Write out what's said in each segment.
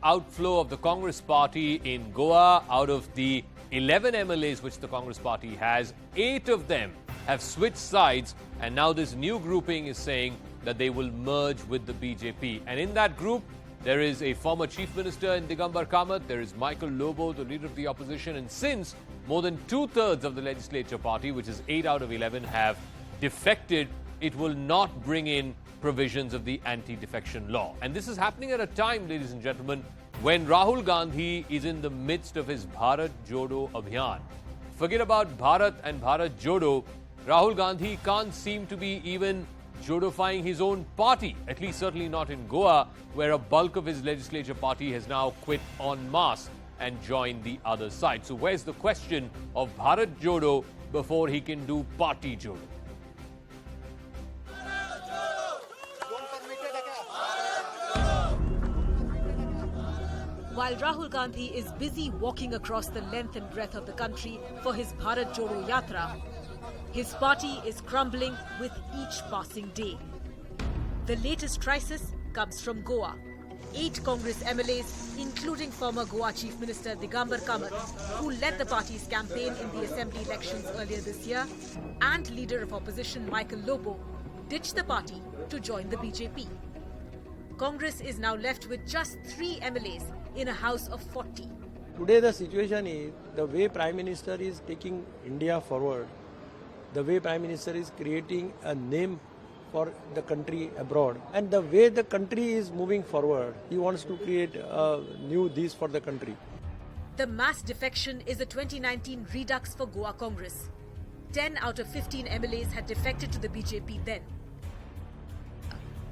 outflow of the Congress party in Goa. Out of the 11 MLAs which the Congress party has, 8 of them have switched sides, and now this new grouping is saying that they will merge with the BJP. And in that group, there is a former Chief Minister in Digambar Kamath, there is Michael Lobo, the leader of the opposition, and since more than 2/3 of the legislature party, which is 8 out of 11, have defected, it will not bring in provisions of the anti-defection law. And this is happening at a time, ladies and gentlemen, when Rahul Gandhi is in the midst of his Bharat Chhodo Abhiyan. Forget about Bharat and Bharat Jodo. Rahul Gandhi can't seem to be even Jodifying his own party, at least certainly not in Goa, where a bulk of his legislature party has now quit en masse and joined the other side. So where's the question of Bharat Jodo before he can do Party Jodo? While Rahul Gandhi is busy walking across the length and breadth of the country for his Bharat Chhodo Yatra, his party is crumbling with each passing day. The latest crisis comes from Goa. 8 Congress MLAs, including former Goa Chief Minister Digambar Kamath, who led the party's campaign in the assembly elections earlier this year, and leader of opposition Michael Lobo, ditched the party to join the BJP. Congress is now left with just 3 MLAs in a house of 40. Today the situation is, the way Prime Minister is taking India forward, the way Prime Minister is creating a name for the country abroad, and the way the country is moving forward, he wants to create a new this for the country. The mass defection is a 2019 redux for Goa Congress. 10 out of 15 MLAs had defected to the BJP then.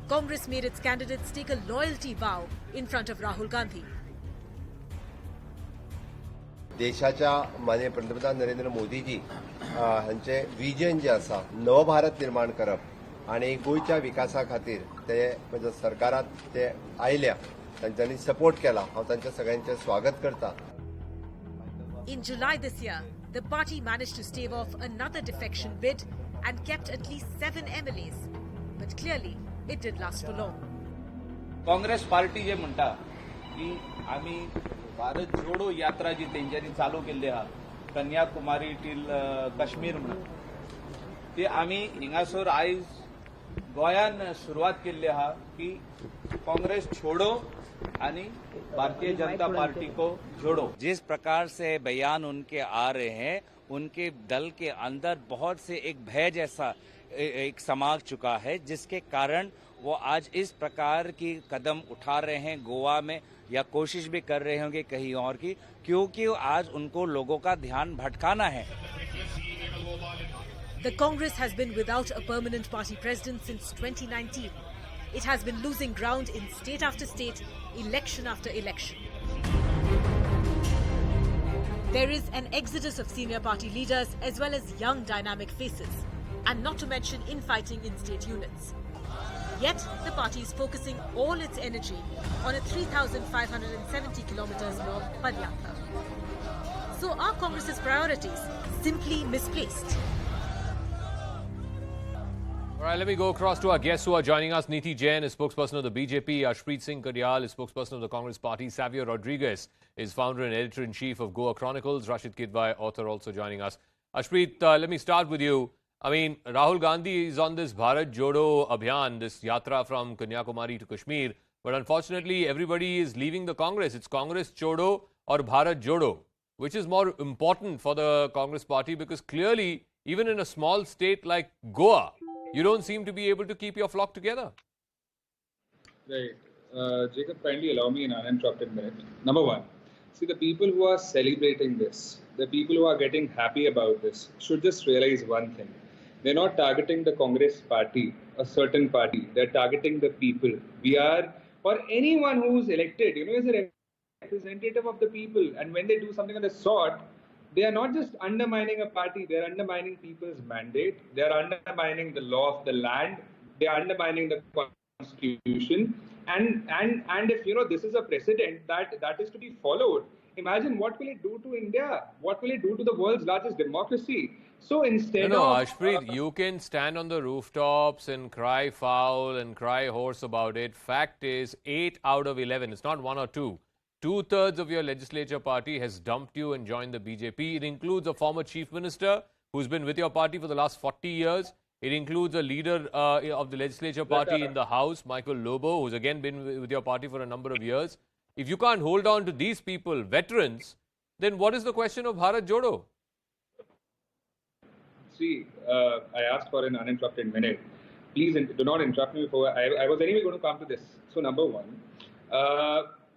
Congress made its candidates take a loyalty vow in front of Rahul Gandhi. देशाच्या माननीय पंतप्रधान नरेंद्र मोदीजी हांचे vision जे आसा नवभारत निर्माण करप आणि गोयच्या विकासा खातीर ते म्हणजे सरकारात ते आयल्या तांच्यांनी सपोर्ट केला हांव तांचे सगळ्यांचे स्वागत करता. In July this year, the party managed to stave off another defection bid and kept at least 7 MLAs. But clearly, it did last for long. Congress party जे म्हणटा की आम्ही भारत जोडो यात्रा जी तेंच्यांनी चालू केल्ली आहा कन्याकुमारी टील काश्मीर म्हणून ती आम्ही हिंगासर आयज गोंयान सुरवात केल्ली आहा की काँग्रेस छोडो आणि भारतीय जनता पार्टी को जोड़ो. जिस प्रकार से बयान उनके आ रहे हैं, उनके दल के अंदर बहुत से एक भय जैसा एक समा चुका है, जिसके कारण वो आज इस प्रकार की कदम उठा रहे हैं गोवा में, या कोशिश भी कर रहे होंगे कहीं और की, क्योंकि आज उनको लोगों का ध्यान भटकाना है. The Congress has been without a permanent party president since 2019. It has been losing ground in state after state, election after election. There is an exodus of senior party leaders as well as young dynamic faces, and not to mention infighting in state units. Yet, the party is focusing all its energy on a 3,570 kilometers long Padyatra. So are Congress's priorities simply misplaced? All right, let me go across to our guests who are joining us. Neeti Jain is spokesperson of the BJP. Arshpreet Khadial is spokesperson of the Congress Party. Savio Rodriguez is founder and editor-in-chief of Goa Chronicles. Rashid Kidwai, author, also joining us. Arshpreet, let me start with you. I mean, Rahul Gandhi is on this Bharat Jodo Abhiyan, this yatra from Kanyakumari to Kashmir. But unfortunately, everybody is leaving the Congress. It's Congress Chodo or Bharat Jodo. Which is more important for the Congress party? Because clearly, even in a small state like Goa, you don't seem to be able to keep your flock together. Right. Jacob, kindly allow me an uninterrupted minute. Number one, see, the people who are celebrating this, the people who are getting happy about this, should just realize one thing. They're not targeting the Congress party, a certain party. They're targeting the people. We are, or anyone who's elected, is a representative of the people. And when they do something of the sort, they are not just undermining a party, they are undermining people's mandate, they are undermining the law of the land, they are undermining the constitution. And if this is a precedent that is to be followed, imagine what will it do to India? What will it do to the world's largest democracy? So instead No, of... Arshpreet, you can stand on the rooftops and cry foul and cry hoarse about it. Fact is, 8 out of 11, it's not 1 or 2. 2/3 of your legislature party has dumped you and joined the BJP. It includes a former chief minister who's been with your party for the last 40 years. It includes a leader of the legislature party in the House, Michael Lobo, who's again been with your party for a number of years. If you can't hold on to these people, veterans, then what is the question of Bharat Jodo? See, I asked for an uninterrupted minute. Please do not interrupt me before I was anyway going to come to this. So number one,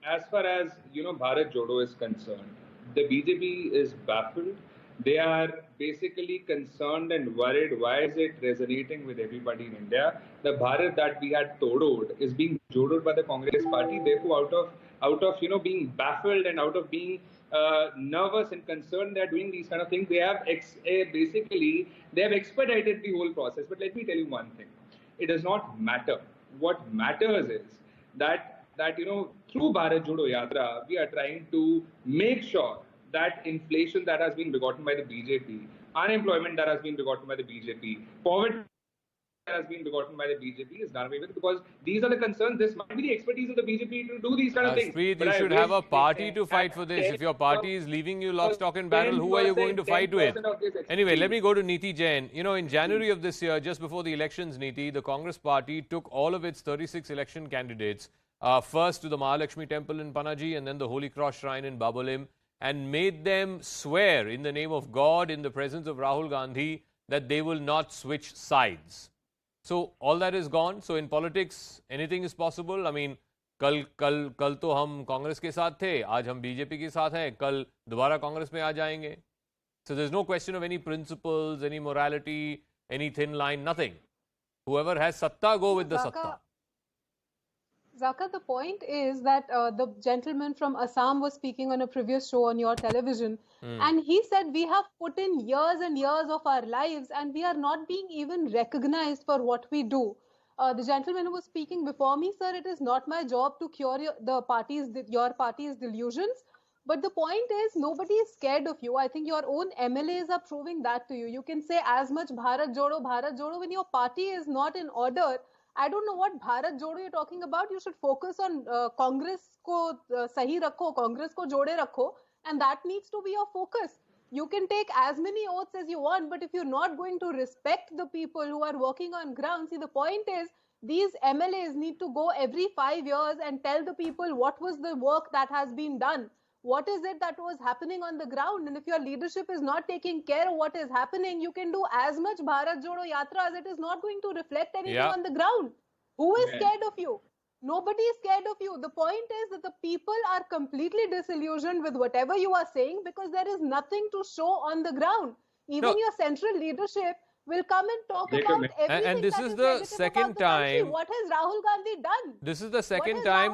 as far as Bharat Jodo is concerned, the BJP is baffled. They are basically concerned and worried. Why is it resonating with everybody in India? The Bharat that we had todoed is being jodoed by the Congress party. Therefore, out of being baffled and out of being nervous and concerned, they are doing these kind of things. They have basically expedited the whole process. But let me tell you one thing: it does not matter. What matters is that through Bharat Chhodo Yatra, we are trying to make sure that inflation that has been begotten by the BJP, unemployment that has been begotten by the BJP, poverty that has been begotten by the BJP is done away with, because these are the concerns. This might be the expertise of the BJP to do these kind of things. Arshpreet, you should have a party to fight for this. If your party is leaving you lock, stock and barrel, who are you going to fight with? Anyway, let me go to Neeti Jain. In January of this year, just before the elections, Neeti, the Congress party took all of its 36 election candidates, first to the Mahalakshmi temple in Panaji and then the Holy Cross shrine in Babolim, and made them swear in the name of God, in the presence of Rahul Gandhi, that they will not switch sides. So all that is gone. So in politics, anything is possible. I mean, कल तो हम कांग्रेस के साथ थे, आज हम BJP के साथ हैं, कल दोबारा कांग्रेस में आ जाएंगे. So there's no question of any principles, any morality, any thin line, nothing. Whoever has satta, go with the satta. Zaka, the point is that the gentleman from Assam was speaking on a previous show on your television, and he said we have put in years and years of our lives and we are not being even recognized for what we do. The gentleman who was speaking before me, sir, it is not my job to cure your party's delusions. But the point is, nobody is scared of you. I think your own MLAs are proving that to you. You can say as much Bharat Jodo, when your party is not in order. I don't know what Bharat Jodo you're talking about. You should focus on Congress ko sahi rakho, Congress ko jode rakho, and that needs to be your focus. You can take as many oaths as you want, but if you're not going to respect the people who are working on ground, see, the point is, these MLAs need to go every 5 years and tell the people what was the work that has been done. What is it that was happening on the ground? And if your leadership is not taking care of what is happening, you can do as much Bharat Jodo Yatra as it is not going to reflect anything on the ground. Who is scared of you? Nobody is scared of you. The point is that the people are completely disillusioned with whatever you are saying because there is nothing to show on the ground. Even your central leadership will come and talk about everything. And this is the second time. What has Rahul Gandhi done? This is the second time.